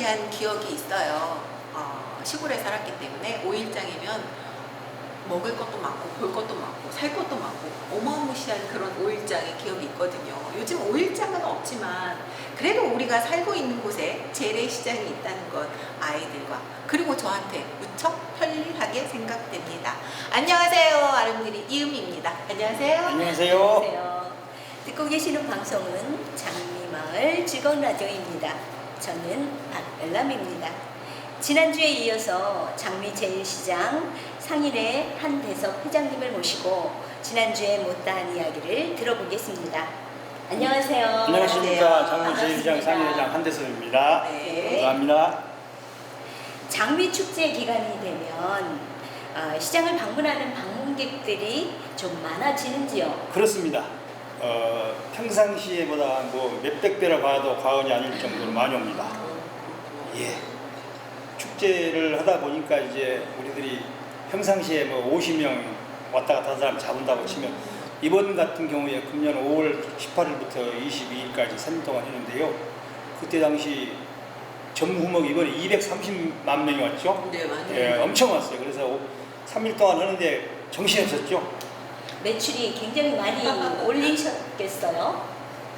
어마무시한 기억이 있어요. 시골에 살았기 때문에 5일장이면 먹을 것도 많고 볼 것도 많고 살 것도 많고 어마무시한 그런 5일장의 기억이 있거든요. 요즘 5일장은 없지만 그래도 우리가 살고 있는 곳에 재래시장이 있다는 것 아이들과 그리고 저한테 무척 편리하게 생각됩니다. 안녕하세요. 아름드리 이음입니다. 안녕하세요. 안녕하세요. 듣고 계시는 방송은 장미마을 즐거운 라디오입니다. 저는 박엘람입니다. 지난주에 이어서 장미 제1시장 상인의 한대석 회장님을 모시고 지난주에 못다한 이야기를 들어보겠습니다. 안녕하세요. 네, 네, 반갑습니다. 반갑습니다. 안녕하십니까. 장미제1시장 상인회장 한대석입니다. 네. 감사합니다. 장미축제 기간이 되면 시장을 방문하는 방문객들이 좀 많아지는지요? 그렇습니다. 평상시에보다 뭐 몇백 배라 봐도 과언이 아닐 정도로 많이 옵니다. 예. 축제를 하다 보니까 이제 우리들이 평상시에 뭐 50명 왔다 갔다 하는 사람 잡은다고 치면 이번 같은 경우에 금년 5월 18일부터 22일까지 3일 동안 했는데요. 그때 당시 전후목 이번에 230만 명이 왔죠. 네, 맞아요. 예, 엄청 왔어요. 그래서 3일 동안 하는데 정신없었죠. 매출이 굉장히 많이 올리셨겠어요?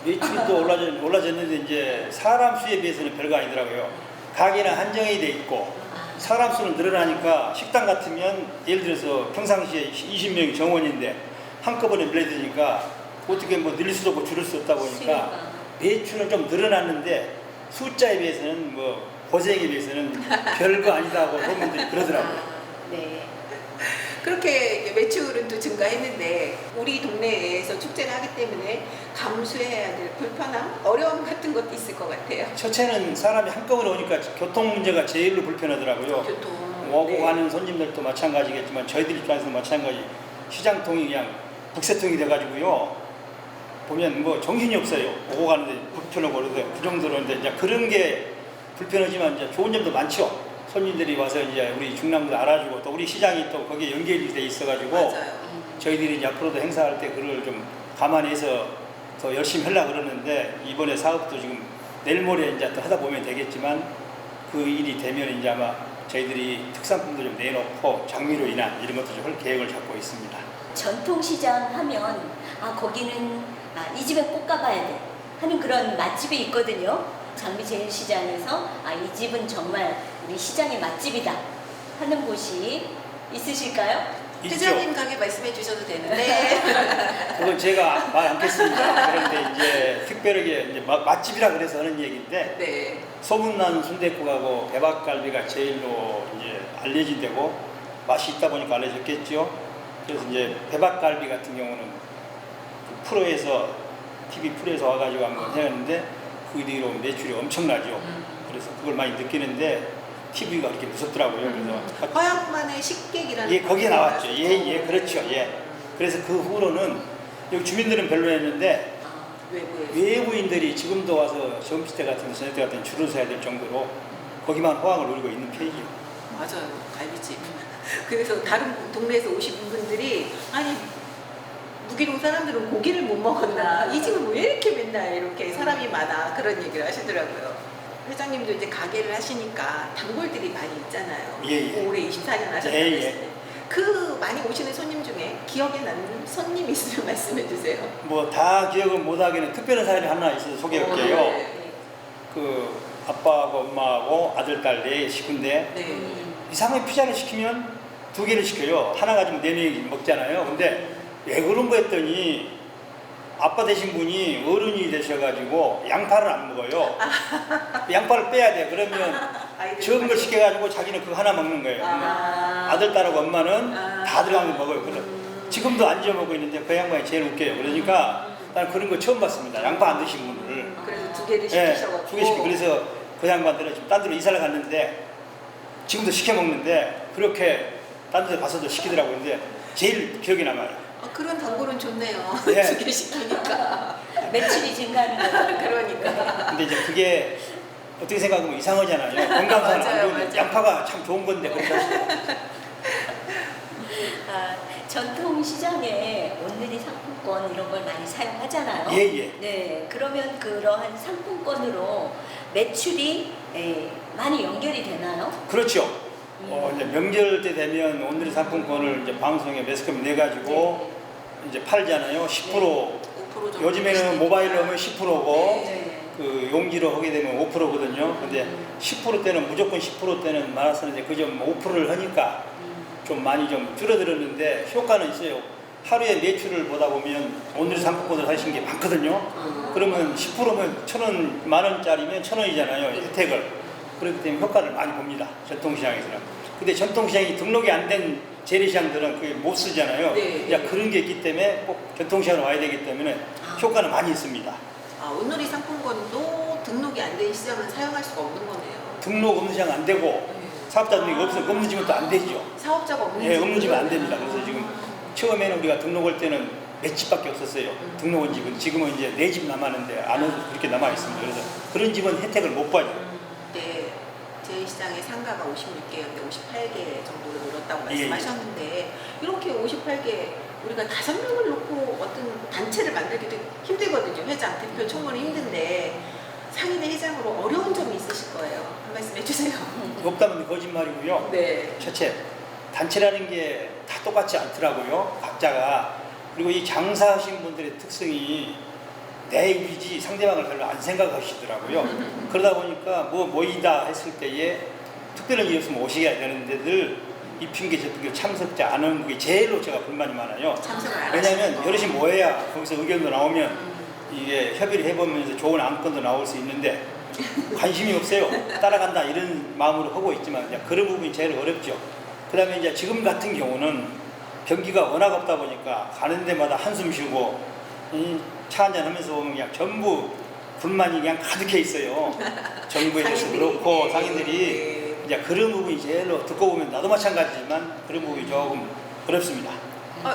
매출도 올라졌는데 이제 사람 수에 비해서는 별거 아니더라고요. 가게는 한정이 돼 있고 사람 수는 늘어나니까 식당 같으면 예를 들어서 평상시에 20명이 정원인데 한꺼번에 밀려드니까 어떻게 뭐 늘릴 수도 없고 줄일 수 없다 보니까 매출은 좀 늘어났는데 숫자에 비해서는 뭐 고생에 비해서는 별거 아니다고 소문들이 그러더라고요. 네. 그렇게 매출은 또 증가했는데 우리 동네에서 축제를 하기 때문에 감수해야 될 불편함, 어려움 같은 것도 있을 것 같아요. 첫째는 사람이 한꺼번에 오니까 교통 문제가 제일로 불편하더라고요. 교통. 오고 네. 가는 손님들도 마찬가지겠지만 저희들 입장에서는 마찬가지. 시장통이 그냥 북새통이 돼가지고요. 보면 뭐 정신이 없어요. 오고 가는데 불편하고 그러는데 그 정도로인데 이제 그런 게 불편하지만 이제 좋은 점도 많죠. 손님들이 와서 이제 우리 중랑도 알아주고 또 우리 시장이 또 거기에 연결이 돼 있어가지고 맞아요. 저희들이 이제 앞으로도 행사할 때 그걸 좀 감안해서 더 열심히 하려고 그러는데 이번에 사업도 지금 내일 모레 이제 또 하다 보면 되겠지만 그 일이 되면 이제 아마 저희들이 특산품도 좀 내놓고 장미로 인한 이런 것도 좀 할 계획을 잡고 있습니다. 전통시장 하면 거기는 이 집에 꼭 가봐야 돼 하는 그런 맛집이 있거든요. 장미 제1시장에서 이 집은 정말 우리 시장의 맛집이다 하는 곳이 있으실까요? 회장님 가게 말씀해 주셔도 되는데 그건 제가 말 않겠습니다. 그런데 이제 특별하게 이제 맛집이라 그래서 하는 얘기인데 네. 소문난 순댓국하고 대박갈비가 제일로 이제 알려진 데고 맛이 있다 보니까 알려졌겠죠. 그래서 이제 대박갈비 같은 경우는 그 프로에서 TV 프로에서 와가지고 한번 해왔는데 그 뒤로 매출이 엄청나죠. 그래서 그걸 많이 느끼는데 TV가 그렇게 무섭더라고요. 그래서 허양만의 식객이라는 예, 거기에 거기가 나왔죠. 예, 그렇죠. 예. 그래서 그 후로는 여기 주민들은 별로였는데 외부에서 외부인들이 지금도 와서 점심때 같은 저녁 때 같은 줄을 서야 될 정도로 거기만 호황을 누리고 있는 편이죠. 맞아요. 갈비집. 그래서 다른 동네에서 오신 분들이 아니 무기동 사람들은 고기를 못 먹었나 이 집은 왜 이렇게 맨날 이렇게 사람이 많아 그런 얘기를 하시더라고요. 회장님도 이제 가게를 하시니까 단골들이 많이 있잖아요. 예. 올해 24년 하셨다고 예. 했을 때. 그 많이 오시는 손님 중에 기억에 남는 손님 있으면 말씀해 주세요. 뭐 다 기억을 못하기는 특별한 사람이 하나 있어서 소개할게요. 네. 그 아빠하고 엄마하고 아들 딸 네 식구인데 네. 이상하게 피자를 시키면 2개를 시켜요. 하나 가지고 4명이 먹잖아요. 근데 왜 그런 거 했더니 아빠 되신 분이 어른이 되셔가지고 양파를 안 먹어요. 양파를 빼야 돼. 그러면 적은 걸 시켜가지고 자기는 그거 하나 먹는 거예요. 아들, 딸하고 엄마는 다 들어간 거 먹어요. 지금도 안 지어 먹고 있는데 그 양반이 제일 웃겨요. 그러니까 난 그런 거 처음 봤습니다. 양파 안 드신 분을. 그래서 2개를 예, 시키셔가지고 2개 시키고 그래서 그 양반들은 지금 딴 데로 이사를 갔는데 지금도 시켜 먹는데 그렇게 딴 데 가서도 시키더라고요. 근데 제일 기억에 남아요. 그런 단골은 좋네요. 예. 2개 시키니까. 매출이 증가하는 거죠. 그러니까. 근데 이제 그게 어떻게 생각하면 이상하잖아요. 건강상은 안 맞아요, 좋은데 맞아요. 양파가 참 좋은 건데 그렇게 전통시장에 온누리 상품권 이런 걸 많이 사용하잖아요. 예. 네, 그러면 그러한 상품권으로 매출이 많이 연결이 되나요? 그렇죠. 이제 명절 때 되면 오늘의 상품권을 이제 방송에 매스컴이 내가지고 이제 팔잖아요. 10%. 5% 정도 요즘에는 되시니까. 모바일로 하면 10%고 네. 그 용지로 하게 되면 5%거든요. 근데 10% 때는 무조건 10% 때는 많았었는데 그점 5%를 하니까 좀 많이 좀 줄어들었는데 효과는 있어요. 하루에 매출을 보다 보면 오늘 상품권을 사신 게 많거든요. 그러면 10%면 1,000원, 만 원짜리면 1,000원이잖아요. 혜택을. 그렇기 때문에 효과를 많이 봅니다. 전통시장에서는. 근데 전통시장이 등록이 안 된 재래시장들은 그게 못 쓰잖아요. 네. 그러니까 그런 게 있기 때문에 꼭 전통시장으로 와야 되기 때문에 효과는 많이 있습니다. 아, 온누리 상품권도 등록이 안 된 시장은 사용할 수가 없는 거네요. 등록 없는 시장 안 되고 사업자 등록이 없는 집은 또 안 되죠. 사업자가 없는 예, 없는 집은 안 집은 됩니다. 그래서 지금 처음에는 우리가 등록할 때는 몇 집밖에 없었어요. 등록한 집은 지금은 이제 4집 남았는데 안 해도 그렇게 남아 있습니다. 그래서 그런 집은 혜택을 못 봐요. 네, 제2시장의 상가가 56개였는데 58개 정도로 늘었다고 예, 예. 말씀하셨는데 이렇게 58개 우리가 5명을 놓고 어떤 단체를 만들기도 힘들거든요. 회장, 대표, 총무는 힘든데 상인의 회장으로 어려운 점이 있으실 거예요. 한 말씀 해주세요. 없다면 거짓말이고요. 네. 첫째, 단체라는 게 다 똑같지 않더라고요. 각자가. 그리고 이 장사하신 분들의 특성이 내 입이지 상대방을 별로 안 생각하시더라고요. 그러다 보니까 뭐 모이다 했을 때에 특별한 일이 없으면 오시게 되는데 늘 이 핑계 저 핑계 참석자 안 오는 게 제일로 제가 불만이 많아요. 참석을 안 왜냐하면 하시는 거. 여럿이 모여야 거기서 의견도 나오면 이게 협의를 해보면서 좋은 안건도 나올 수 있는데 관심이 없어요. 따라간다 이런 마음으로 하고 있지만 이제 그런 부분이 제일 어렵죠. 그 다음에 이제 지금 같은 경우는 경기가 워낙 없다 보니까 가는 데마다 한숨 쉬고 차 한잔 하면서 보면 그냥 전부 불만이 그냥 가득해 있어요. 정부에 대해서 상인들이. 그렇고 네. 상인들이 이제 그런 부분이 제일 듣고 보면 나도 마찬가지지만 그런 부분이 조금 어렵습니다.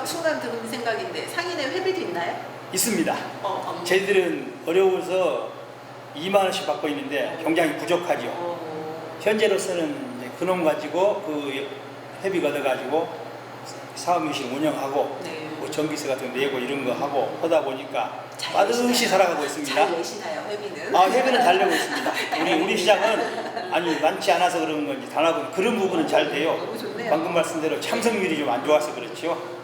순간 들은 생각인데 상인의 회비도 있나요? 있습니다. 어. 저희들은 어려워서 2만 원씩 받고 있는데 굉장히 부족하죠. 현재로서는 이제 그놈 가지고 그 회비 걷어가지고 사업유실 운영하고 네. 뭐 전기세 같은 거 내고 이런 거 하고 하다 보니까 잘 빠듯이 내시나요? 살아가고 있습니다. 잘 내시나요, 회비는? 아, 회비는 잘 내고 있습니다. 우리 시장은 아니 많지 않아서 그런 건지 단하고 그런 부분은 잘 돼요. 너무 좋네요. 방금 말씀대로 참석률이 좀 안 좋아서 그렇죠.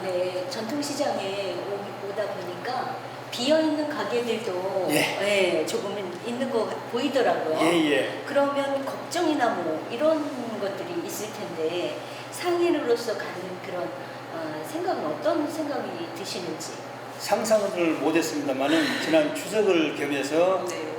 네, 전통시장에 오다 보니까 비어있는 가게들도 예. 조금은 있는 거 보이더라고요. 예예. 그러면 걱정이나 뭐 이런 것들이 있을 텐데 상인으로서 갖는 그런 생각은 어떤 생각이 드시는지. 상상을 못했습니다만은 지난 추석을 겸해서 네.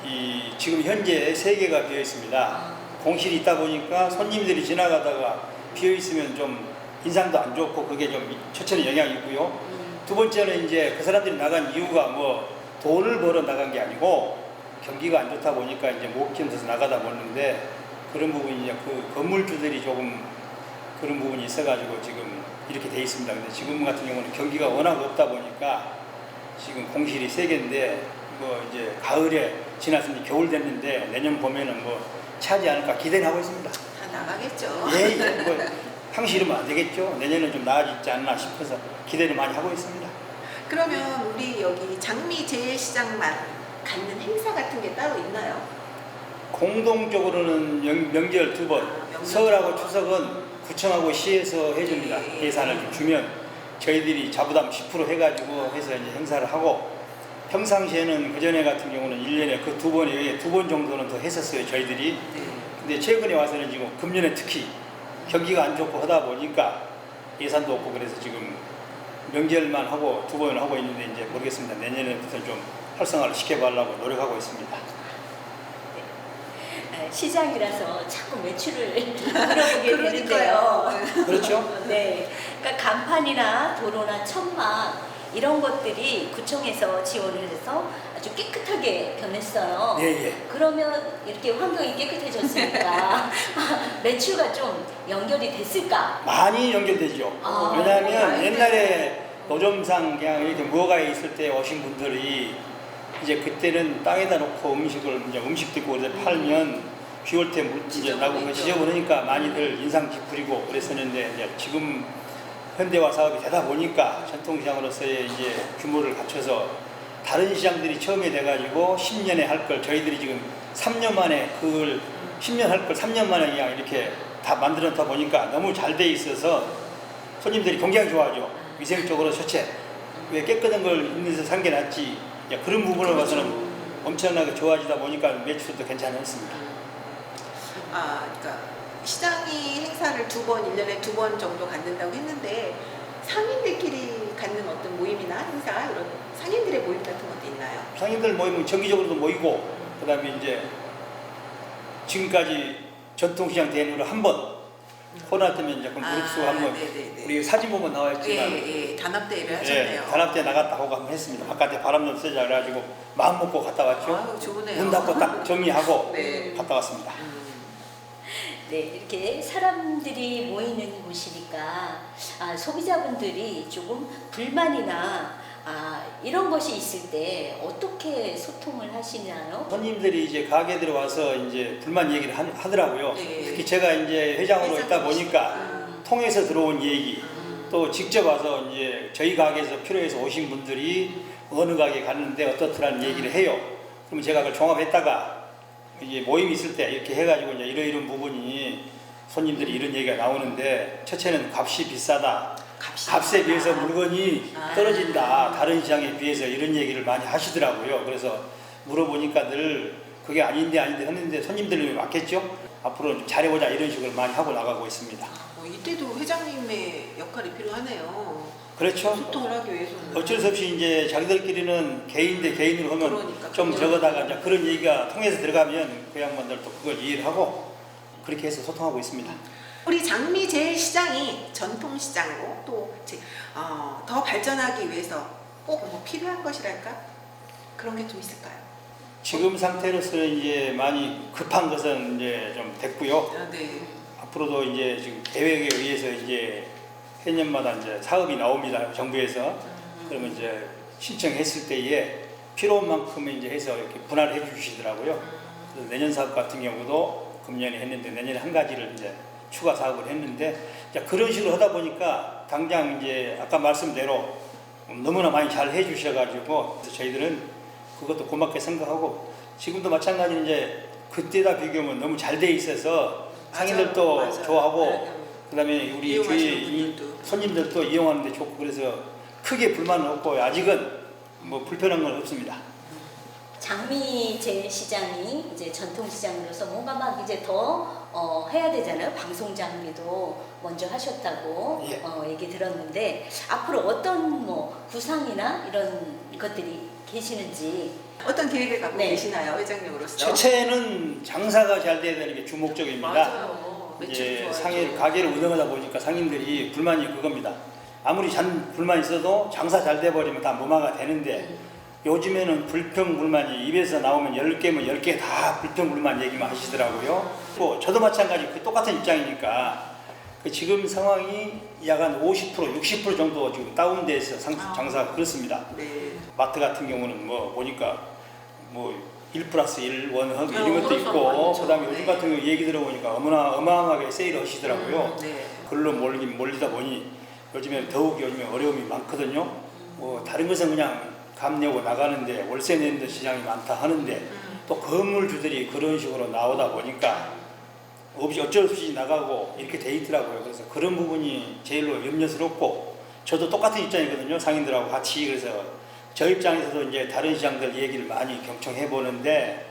이 지금 현재 3개가 비어 있습니다. 공실이 있다 보니까 손님들이 지나가다가 비어 있으면 좀 인상도 안 좋고 그게 좀 초천에 영향이 있고요. 두 번째는 이제 그 사람들이 나간 이유가 뭐 돈을 벌어 나간 게 아니고 경기가 안 좋다 보니까 이제 못 견뎌서 나가다 보는데 그런 부분이 이제 그 건물주들이 조금 그런 부분이 있어가지고 지금 이렇게 돼 있습니다. 근데 지금 같은 경우는 경기가 워낙 없다 보니까 지금 공실이 3개인데 뭐 이제 가을에 지나서 이제 겨울 됐는데 내년 봄에는 뭐 차지 않을까 기대는 하고 있습니다. 다 나가겠죠. 예, 뭐 항시 이러면 안 되겠죠. 내년은 좀 나아지지 않나 싶어서 기대를 많이 하고 있습니다. 그러면 우리 여기 장미 제일시장만 갖는 행사 같은 게 따로 있나요? 공동적으로는 명절 2번, 명절 설하고 2번. 추석은 구청하고 시에서 해줍니다. 네. 예산을 좀 주면 저희들이 자부담 10% 해가지고 해서 이제 행사를 하고 평상시에는 그전에 같은 경우는 1년에 그 2번에 2번 정도는 더 했었어요. 저희들이. 네. 근데 최근에 와서는 지금 금년에 특히 경기가 안 좋고 하다 보니까 예산도 없고 그래서 지금 명절만 하고 2번을 하고 있는데 이제 모르겠습니다. 내년에부터 좀 활성화를 시켜보려고 노력하고 있습니다. 시장이라서 자꾸 매출을 물어보게 되는데요. 그렇죠? 네, 그러니까 간판이나 도로나 천막 이런 것들이 구청에서 지원을 해서 아주 깨끗하게 변했어요. 예, 예. 그러면 이렇게 환경이 깨끗해졌으니까 매출과 좀 연결이 됐을까? 많이 연결되죠. 아, 왜냐하면 많이 옛날에 노점상 그냥 이렇게 무허가에 있을 때 오신 분들이 이제 그때는 땅에다 놓고 음식을 이제 음식도 있고 그래서 팔면 비 올 때 물 이제 나고 그 지저분하니까 많이들 인상 깊으리고 그랬었는데 이제 지금 현대화 사업이 되다 보니까 전통시장으로서의 이제 규모를 갖춰서 다른 시장들이 처음에 돼가지고 10년에 할 걸 저희들이 지금 3년 만에 그걸 10년 할 걸 3년 만에 그냥 이렇게 다 만들어 놓다 보니까 너무 잘 돼 있어서 손님들이 굉장히 좋아하죠. 위생적으로 좋지. 왜 깨끗한 걸 있는 데서 산 게 낫지. 그런 부분을 봐서는 엄청나게 좋아지다 보니까 매출도 괜찮았습니다. 그러니까 시장이 행사를 1년에 2번 정도 갖는다고 했는데 상인들끼리 갖는 어떤 모임이나 행사 이런 상인들의 모임 같은 것도 있나요? 상인들 모임은 정기적으로도 모이고 그다음에 이제 지금까지 전통시장 대회로 한 번 코로나 때문에 이제 그룹수 한번 우리 사진 보면 나와 있지만 단합대회를 하셨네요. 단합대 나갔다 오고 한번 했습니다. 바깥에 바람 좀 쐬자 그래가지고 마음 먹고 갔다 왔죠. 좋으네요. 문 닫고 딱 정리하고 네. 갔다 왔습니다. 네, 이렇게 사람들이 모이는 곳이니까 소비자분들이 조금 불만이나 이런 것이 있을 때 어떻게 소통을 하시나요? 손님들이 이제 가게 들어와서 이제 불만 얘기를 하더라고요. 네. 특히 제가 이제 회장으로 있다 보니까 통해서 들어온 얘기, 또 직접 와서 이제 저희 가게에서 필요해서 오신 분들이 어느 가게 갔는데 어떻더라는 얘기를 해요. 그러면 제가 그걸 종합했다가 이제 모임이 있을 때 이렇게 해가지고 이제 이런 부분이 손님들이 이런 얘기가 나오는데 첫째는 값이 비싸다. 값에 비해서 물건이 떨어진다. 다른 시장에 비해서 이런 얘기를 많이 하시더라고요. 그래서 물어보니까 늘 그게 아닌데 했는데 손님들이 맞겠죠? 앞으로 좀 잘해보자 이런 식으로 많이 하고 나가고 있습니다. 이때도 회장님의 역할이 필요하네요. 그렇죠. 소통을 하기 위해서는. 어쩔 수 없이 이제 자기들끼리는 개인 대 개인으로 하면 그러니까, 좀 적어다가 이제 그런 얘기가 통해서 들어가면 그 양반들도 그걸 이해를 하고 그렇게 해서 소통하고 있습니다. 우리 장미 제일시장이 전통시장으로 또 더 발전하기 위해서 꼭 뭐 필요한 것이랄까? 그런 게 좀 있을까요? 지금 상태로서는 이제 많이 급한 것은 이제 좀 됐고요. 네. 앞으로도 이제 지금 계획에 의해서 이제 해년마다 이제 사업이 나옵니다. 정부에서. 그러면 이제 신청했을 때에 필요한 만큼 이제 해서 이렇게 분할해 주시더라고요. 그래서 내년 사업 같은 경우도 금년에 했는데 내년에 한 가지를 이제 추가 사업을 했는데 그런 식으로 하다 보니까 당장 이제 아까 말씀대로 너무나 많이 잘 해주셔가지고 저희들은 그것도 고맙게 생각하고 지금도 마찬가지로 이제 그때다 비교하면 너무 잘 돼 있어서 상인들도 맞아요. 좋아하고 그다음에 우리 이용하시는 주위 분들도. 손님들도 이용하는데 좋고 그래서 크게 불만은 없고 아직은 뭐 불편한 건 없습니다. 장미 제일시장이 이제 전통시장으로서 뭔가 막 이제 더 해야 되잖아요. 방송 장미도 먼저 하셨다고 예. 얘기 들었는데 앞으로 어떤 뭐 구상이나 이런 것들이 계시는지. 어떤 계획을 갖고 네. 계시나요, 회장님으로서? 첫째는 장사가 잘 돼야 되는 게 주목적입니다. 맞아요. 매출 이제 좋아야죠. 상인 가게를 운영하다 보니까 상인들이 불만이 그겁니다. 아무리 불만 있어도 장사 잘 돼 버리면 다 무마가 되는데 요즘에는 불평불만이 입에서 나오면 10개면 10개 다 불평불만 얘기만 하시더라고요. 또 저도 마찬가지 그 똑같은 입장이니까 그 지금 상황이 약 한 50% 60% 정도 지금 다운돼서 장사가 그렇습니다. 네. 마트 같은 경우는 뭐 보니까 뭐 1+1 원하고 이런 것도 그래서 있고 많죠. 그다음에 요즘 네. 같은 경우 얘기 들어보니까 어마어마하게 세일을 하시더라고요. 네. 글로 몰리다 보니 요즘에 더욱 요즘에 어려움이 많거든요. 뭐 다른 것은 그냥 값 내고 나가는데 월세 내는 시장이 많다 하는데 또 건물주들이 그런 식으로 나오다 보니까 어쩔 수 없이 나가고 이렇게 돼 있더라고요. 그래서 그런 부분이 제일로 염려스럽고 저도 똑같은 입장이거든요. 상인들하고 같이. 그래서 저 입장에서도 이제 다른 시장들 얘기를 많이 경청해 보는데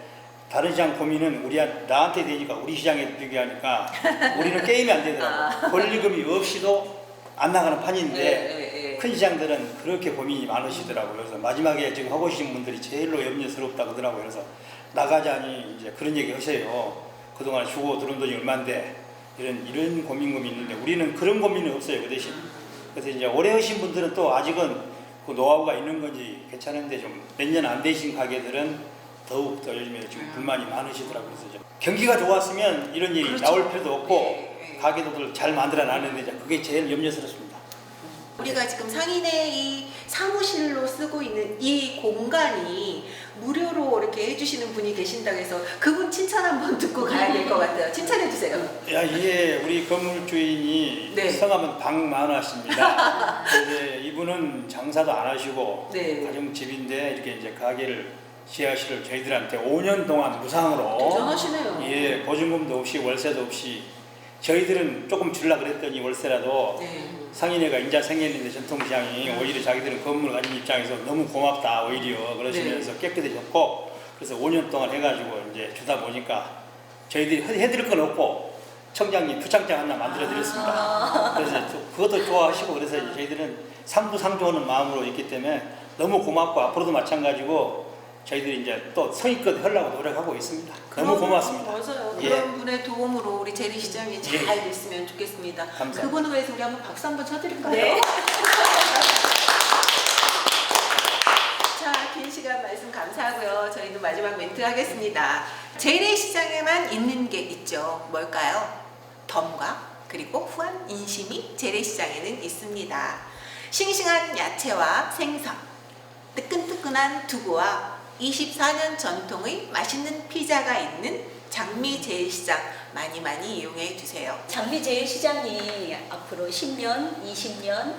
다른 시장 고민은 나한테 되니까 우리 시장에 비교하니까 우리는 게임이 안 되더라고요. 권리금이 없이도 안 나가는 판인데 큰 시장들은 그렇게 고민이 많으시더라고요. 그래서 마지막에 지금 하고 계신 분들이 제일로 염려스럽다고 하더라고요. 그래서 나가자니 이제 그런 얘기 하셔요. 그동안 주고 들어온 돈이 얼만데 이런 고민금이 있는데 우리는 그런 고민은 없어요. 그 대신. 그래서 이제 오래 하신 분들은 또 아직은 그 노하우가 있는 건지 괜찮은데 좀 몇 년 안 되신 가게들은 더욱 더 요즘에 지금 불만이 많으시더라고요. 그래서 좀 경기가 좋았으면 이런 일이 그렇죠. 나올 필요도 없고 네. 가게들을 잘 만들어 놨는데 그게 제일 염려스럽습니다. 우리가 지금 상인의 이 사무실로 쓰고 있는 이 공간이 무료로 이렇게 해주시는 분이 계신다고 해서 그분 칭찬 한번 듣고 가야 될 것 같아요. 칭찬해 주세요. 야, 이게 우리 건물 주인이 네. 성함은 박만화씨입니다. 근데 이분은 장사도 안 하시고 네. 가정집인데 이렇게 이제 가게를 지하실을 저희들한테 5년 동안 무상으로 대단하시네요. 예, 보증금도 없이 월세도 없이 저희들은 조금 줄라 그랬더니 월세라도 네. 상인회가 인자 생겼는데 전통시장이 오히려 자기들은 건물을 가진 입장에서 너무 고맙다 오히려 그러시면서 깨끗해졌고 그래서 5년 동안 해가지고 이제 주다 보니까 저희들이 해드릴 건 없고 청장님 부창장 하나 만들어 드렸습니다. 그래서 그것도 좋아하시고 그래서 이제 저희들은 상부상조하는 마음으로 있기 때문에 너무 고맙고 앞으로도 마찬가지고 저희들이 이제 또 성의껏 하려고 노력하고 있습니다. 너무 고맙습니다. 맞아요. 예. 그런 분의 도움으로 우리 재래시장이 잘 예. 됐으면 좋겠습니다. 감사합니다. 그분을 위해서 우리 한번 박수 한번 쳐드릴까요? 네. 자, 긴 시간 말씀 감사하고요. 저희도 마지막 멘트 하겠습니다. 재래시장에만 있는 게 있죠. 뭘까요? 덤과 그리고 후한 인심이 재래시장에는 있습니다. 싱싱한 야채와 생선, 뜨끈뜨끈한 두부와 24년 전통의 맛있는 피자가 있는 장미제일시장 많이 이용해 주세요. 장미제일시장이 앞으로 10년, 20년,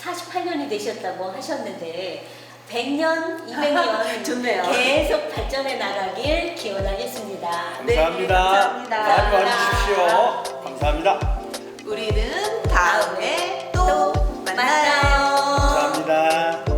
48년이 되셨다고 하셨는데 100년, 200년 좋네요. 계속 발전해 나가길 기원하겠습니다. 감사합니다. 네, 감사합니다. 많이 와주십시오. 감사합니다. 우리는 다음에